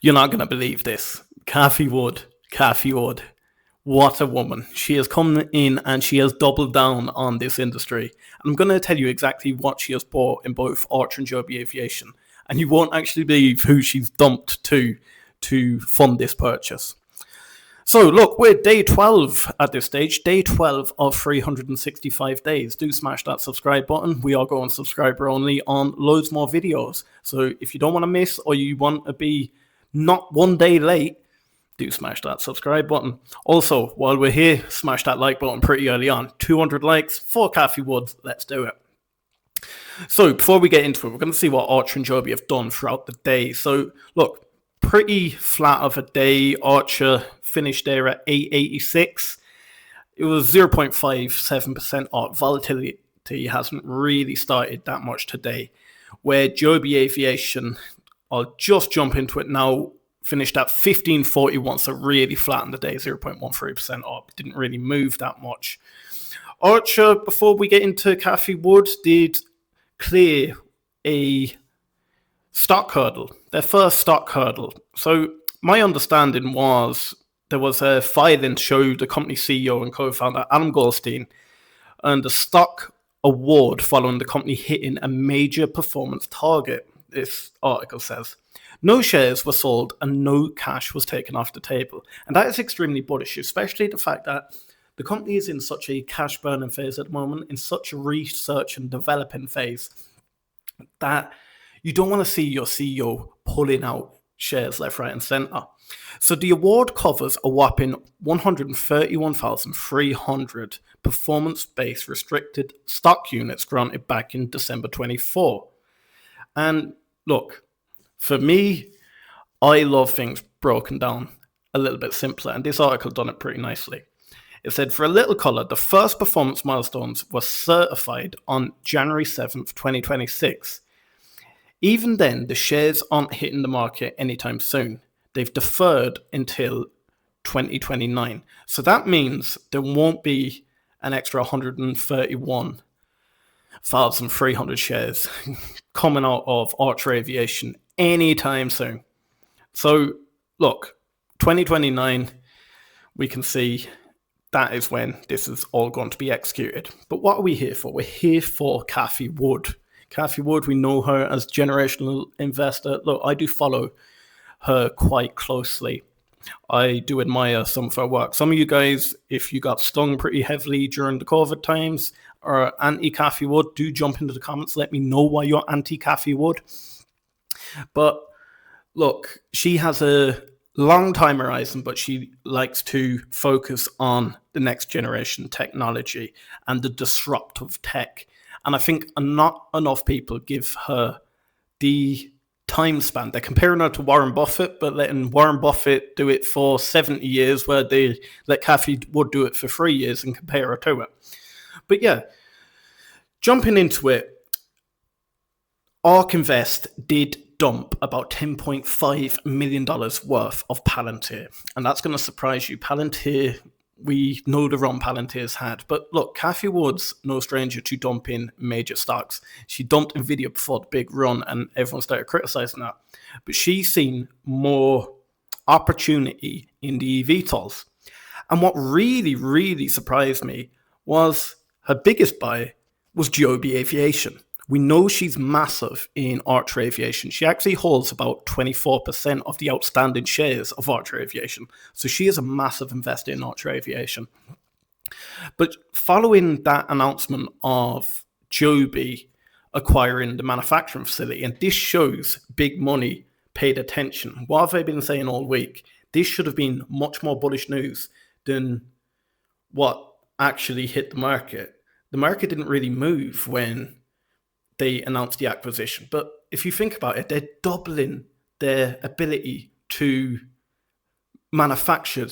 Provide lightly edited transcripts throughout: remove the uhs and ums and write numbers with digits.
You're not going to believe this. Cathie Wood. What a woman. She has come in and she has doubled down on this industry. I'm going to tell you exactly what she has bought in both Archer and Joby Aviation. And you won't actually believe who she's dumped to fund this purchase. So look, we're day 12 at this stage, day 12 of 365 days. Do smash that subscribe button. We are going subscriber only on loads more videos. So if you don't want to miss or you want to be not one day late, do smash that subscribe button. Also, while we're here, smash that like button pretty early on. 200 likes for Cathie Wood. Let's do it. So before we get into it, we're going to see what Archer and Joby have done throughout the day. So look, pretty flat of a day. Archer finished there at 886. It was 0.57% up. Volatility hasn't really started that much today. Where Joby Aviation, I'll just jump into it now, finished at 1541, so really flat in the day, 0.13% up. Didn't really move that much. Archer, before we get into Cathie Wood, did clear a stock hurdle, their first stock hurdle. So my understanding was there was a filing to show the company CEO and co-founder Adam Goldstein and a stock award following the company hitting a major performance target, this article says. No shares were sold and no cash was taken off the table. And that is extremely bullish, especially the fact that the company is in such a cash burning phase at the moment, in such a research and developing phase, that you don't want to see your CEO pulling out shares left, right, and center. So the award covers a whopping 131,300 performance-based restricted stock units granted back in December 24. And look, for me, I love things broken down a little bit simpler, and this article done it pretty nicely. It said, for a little color, the first performance milestones were certified on January 7th, 2026. Even then, the shares aren't hitting the market anytime soon. They've deferred until 2029. So that means there won't be an extra 131,300 shares coming out of Archer Aviation anytime soon. So look, 2029, we can see that is when this is all going to be executed. But what are we here for? We're here for Cathie Wood. Cathie Wood, we know her as generational investor. Look, I do follow her quite closely. I do admire some of her work. Some of you guys, if you got stung pretty heavily during the COVID times or anti-Cathie Wood, do jump into the comments. Let me know why you're anti-Cathie Wood. But look, she has a long time horizon, but she likes to focus on the next generation technology and the disruptive tech. And I think not enough people give her the time span. They're comparing her to Warren Buffett, but letting Warren Buffett do it for 70 years, where they let Cathie Wood do it for 3 years and compare her to it. But yeah, jumping into it, ARK Invest did dump about $10.5 million worth of Palantir. And that's going to surprise you. Palantir, we know the run Palantir's had. But look, Cathie Wood's no stranger to dumping major stocks. She dumped Nvidia before the big run and everyone started criticizing that. But she's seen more opportunity in the eVTOLs. And what really, really surprised me was her biggest buy was Joby Aviation. We know she's massive in Archer Aviation. She actually holds about 24% of the outstanding shares of Archer Aviation. So she is a massive investor in Archer Aviation. But following that announcement of Joby acquiring the manufacturing facility, and this shows big money paid attention. What have I been saying all week? This should have been much more bullish news than what actually hit the market. The market didn't really move when they announced the acquisition. But if you think about it, they're doubling their ability to manufacture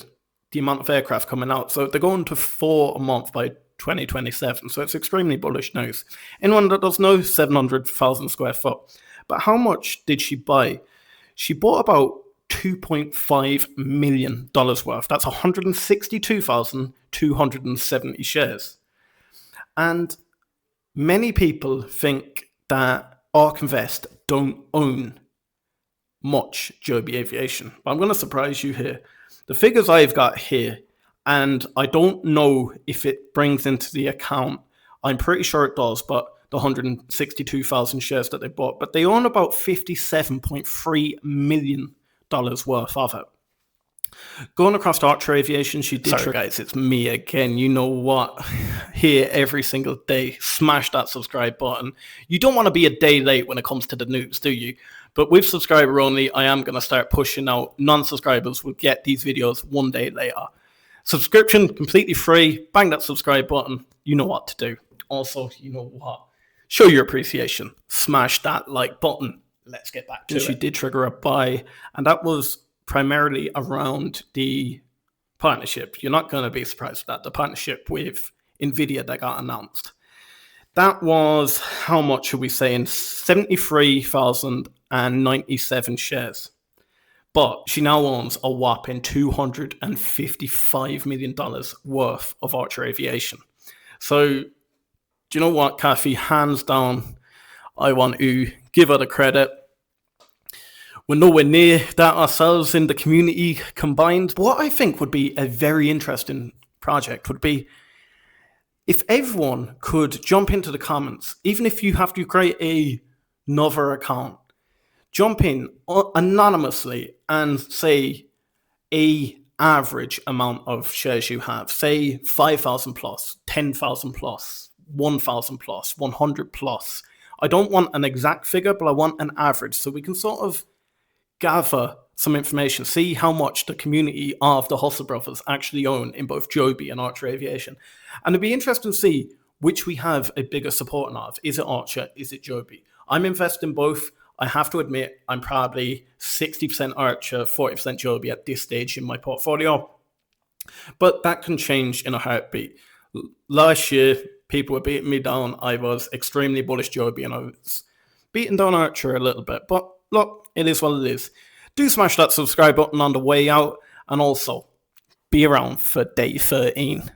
the amount of aircraft coming out. So they're going to 4 a month by 2027. So it's extremely bullish news. Anyone that does know, 700,000 square foot. But how much did she buy? She bought about $2.5 million worth. That's 162,270 shares. And many people think that ARK Invest don't own much Joby Aviation. But I'm going to surprise you here. The figures I've got here, and I don't know if it brings into the account, I'm pretty sure it does, but the 162,000 shares that they bought, but they own about $57.3 million worth of it. Going across to Archer Aviation, she did. Sorry guys, it's me again. You know what? Here every single day. Smash that subscribe button. You don't want to be a day late when it comes to the news, do you? But with subscriber only, I am going to start pushing out. Non-subscribers will get these videos one day later. Subscription, completely free. Bang that subscribe button. You know what to do. Also, you know what? Show your appreciation. Smash that like button. Let's get back to it. She did trigger a buy, and that was primarily around the partnership. You're not going to be surprised at that. The partnership with NVIDIA that got announced. That was, how much are we saying? 73,097 shares. But she now owns a whopping $255 million worth of Archer Aviation. So, do you know what, Cathie? Hands down, I want to give her the credit. We're nowhere near that ourselves in the community combined. What I think would be a very interesting project would be if everyone could jump into the comments, even if you have to create another account, jump in anonymously and say a average amount of shares you have. Say 5,000 plus, 10,000 plus, 1,000 plus, 100 plus. I don't want an exact figure, but I want an average so we can sort of gather some information, see how much the community of the Hustle Brothers actually own in both Joby and Archer Aviation. And it'd be interesting to see which we have a bigger support of. Is it Archer? Is it Joby? I'm invested in both. I have to admit, I'm probably 60% Archer, 40% Joby at this stage in my portfolio. But that can change in a heartbeat. Last year, people were beating me down. I was extremely bullish Joby, and I was beating down Archer a little bit. But look, it is what it is. Do smash that subscribe button on the way out, and also be around for day 13.